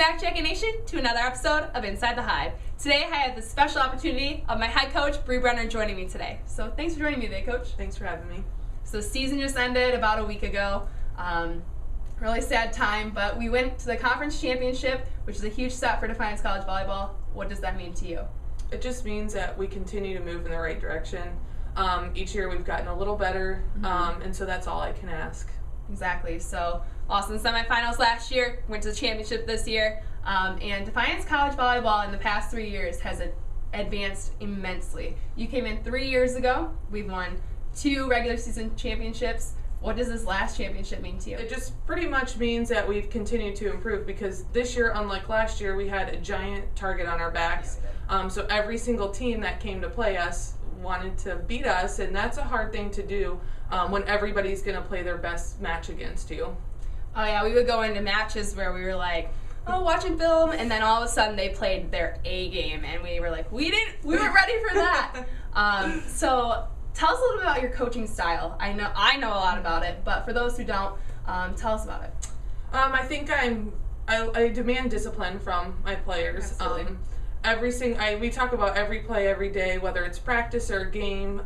back, Jacket Nation, to another episode of Inside the Hive. Today I have the special opportunity of my head coach, Brie Brenner, joining me today. So thanks for joining me today, Coach. Thanks for having me. So the season just ended about a week ago. Really sad time, but we went to the conference championship, which is a huge step for Defiance College Volleyball. What does that mean to you? It just means that we continue to move in the right direction. Each year we've gotten a little better, and so that's all I can ask. Exactly. So lost in the semifinals last year, went to the championship this year, and Defiance College Volleyball in the past 3 years has advanced immensely. You came in 3 years ago. We've won 2 regular season championships. What does this last championship mean to you? It just pretty much means that we've continued to improve because this year, unlike last year, we had a giant target on our backs. So every single team that came to play us wanted to beat us, and that's a hard thing to do when everybody's going to play their best match against you. Oh yeah, we would go into matches where we were like, oh, watching film, and then all of a sudden they played their A game, and we were like, we weren't ready for that. So tell us a little bit about your coaching style. I know a lot about it, but for those who don't, tell us about it. I think I demand discipline from my players. Absolutely. We talk about every play every day, whether it's practice or a game.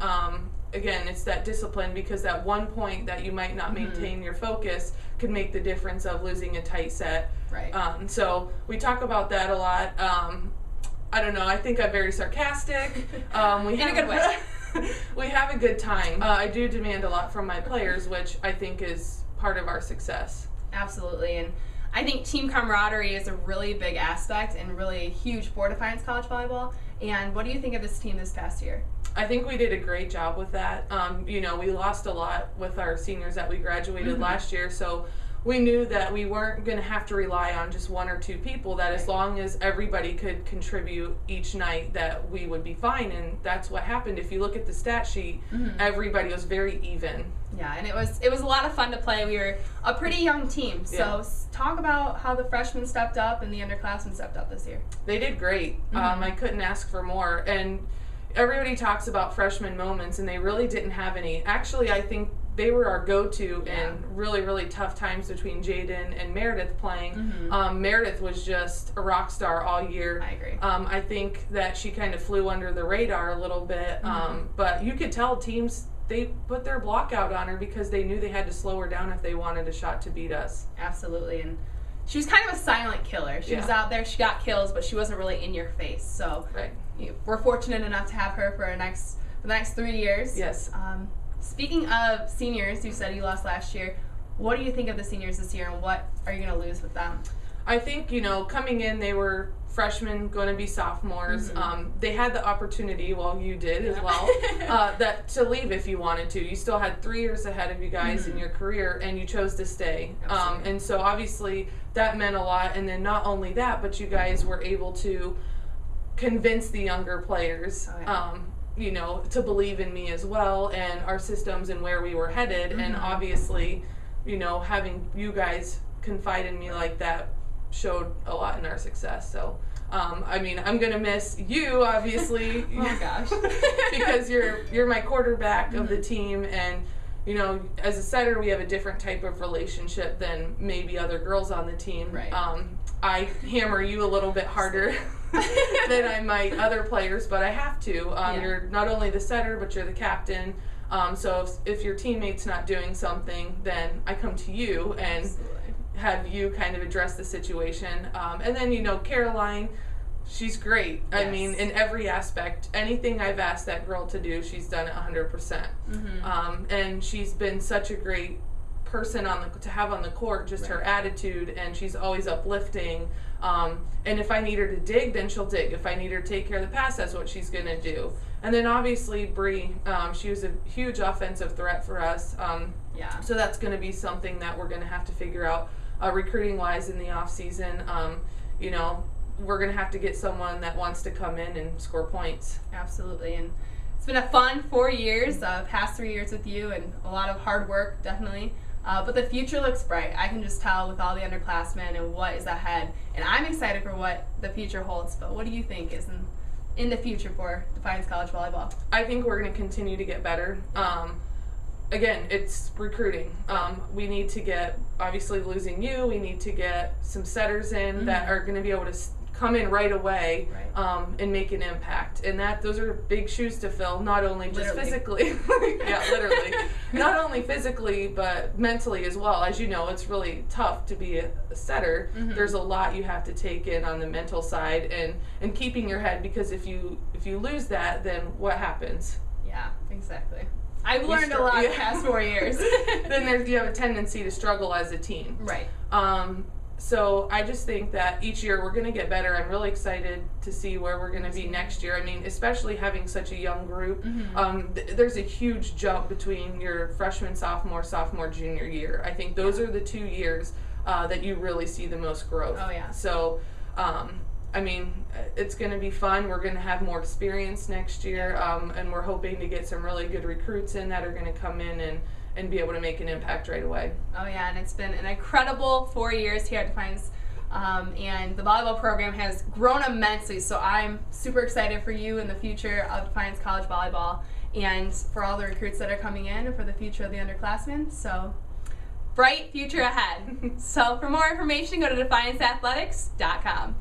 Again, it's that discipline because that one point that you might not maintain your focus could make the difference of losing a tight set. Right. So we talk about that a lot. I don't know. I think I'm very sarcastic. In a good way. We have a good time. I do demand a lot from my players, which I think is part of our success. Absolutely, and I think team camaraderie is a really big aspect and really huge for Defiance College Volleyball. And what do you think of this team this past year? I think we did a great job with that. We lost a lot with our seniors that we graduated last year, so we knew that we weren't going to have to rely on just 1 or 2 people, that as long as everybody could contribute each night that we would be fine, and that's what happened. If you look at the stat sheet, everybody was very even. Yeah, and it was a lot of fun to play. We were a pretty young team, so talk about how the freshmen stepped up and the underclassmen stepped up this year. They did great. I couldn't ask for more, and everybody talks about freshman moments, and they really didn't have any. Actually, I think they were our go-to in really, really tough times between Jaden and Meredith playing. Meredith was just a rock star all year. I agree. I think that she kind of flew under the radar a little bit, but you could tell teams, they put their block out on her because they knew they had to slow her down if they wanted a shot to beat us. Absolutely, and she was kind of a silent killer. She was out there, she got kills, but she wasn't really in your face. So we're fortunate enough to have her for the next 3 years. Yes. Speaking of seniors, you said you lost last year. What do you think of the seniors this year, and what are you going to lose with them? I think, coming in, they were freshmen, going to be sophomores. They had the opportunity, well, you did as well, to leave if you wanted to. You still had 3 years ahead of you guys in your career, and you chose to stay. And so obviously that meant a lot. And then not only that, but you guys were able to convince the younger players to believe in me as well and our systems and where we were headed. And obviously, having you guys confide in me like that showed a lot in our success. So, I'm going to miss you, obviously. Oh my gosh. Because you're my quarterback of the team, and as a setter, we have a different type of relationship than maybe other girls on the team. Right. I hammer you a little bit harder than I might other players, but I have to. You're not only the setter, but you're the captain. So if your teammate's not doing something, then I come to you and have you kind of address the situation. And then, Caroline, she's great. Yes. I mean, in every aspect, anything I've asked that girl to do, she's done it 100%. And she's been such a great person to have on the court, just her attitude, and she's always uplifting. And if I need her to dig, then she'll dig. If I need her to take care of the pass, that's what she's going to do. And then obviously Brie, she was a huge offensive threat for us. So that's going to be something that we're going to have to figure out recruiting-wise in the off-season. We're going to have to get someone that wants to come in and score points. Absolutely. And it's been a fun 4 years, past 3 years with you, and a lot of hard work, definitely. But the future looks bright. I can just tell with all the underclassmen and what is ahead. And I'm excited for what the future holds. But what do you think is in the future for Defiance College Volleyball? I think we're going to continue to get better. again, it's recruiting. We need to get, obviously losing you, we need to get some setters in that are going to be able to come in right away and make an impact. And those are big shoes to fill, not only just physically. Yeah, literally. Not only physically, but mentally as well. As you know, it's really tough to be a setter. There's a lot you have to take in on the mental side and keeping your head, because if you lose that, then what happens? Yeah, exactly. I've learned a lot the past 4 years. Then you have a tendency to struggle as a team. Right. So I just think that each year we're going to get better. I'm really excited to see where we're going to be next year. I mean, especially having such a young group, there's a huge jump between your freshman, sophomore, junior year. I think those are the 2 years that you really see the most growth. Oh, yeah. So, I mean, it's going to be fun. We're going to have more experience next year, and we're hoping to get some really good recruits in that are going to come in and be able to make an impact right away. Oh yeah, and it's been an incredible 4 years here at Defiance, and the volleyball program has grown immensely, so I'm super excited for you in the future of Defiance College Volleyball and for all the recruits that are coming in and for the future of the underclassmen. So, bright future ahead. So for more information, go to defianceathletics.com.